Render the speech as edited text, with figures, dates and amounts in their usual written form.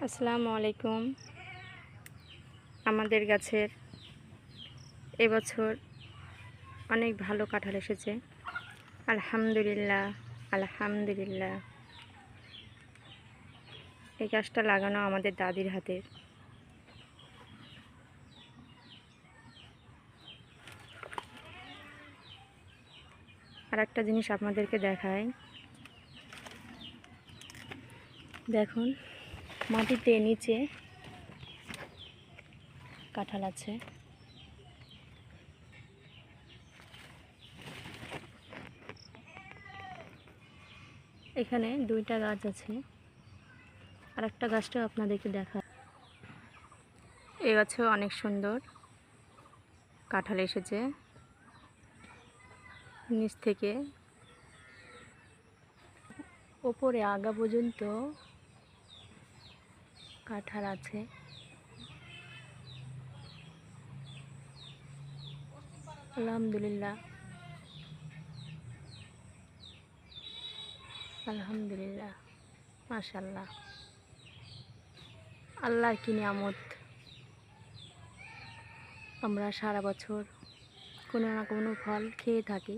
আসসালামু আলাইকুম। আমাদের গাছের এবছর অনেক ভালো কাঁঠাল এসেছে। আলহামদুলিল্লাহ, আলহামদুলিল্লাহ। এই গাছটা লাগানো আমাদের দাদির হাতের। আর একটা জিনিস আপনাদেরকে দেখাই, দেখুন মাটিতে নিচে কাঁঠাল আছে। এখানে দুইটা গাছ আছে, আর একটা গাছটাও আপনাদেরকে দেখায়। এই গাছেও অনেক সুন্দর কাঁঠাল এসেছে। নিচ থেকে ওপরে আগা পর্যন্ত কাঁঠাল আছে। আলহামদুলিল্লাহ, আলহামদুলিল্লাহ, মাশাআল্লাহ। আল্লাহর কি নিয়ামত! আমরা সারা বছর কোনো না কোনো ফল খেয়ে থাকি।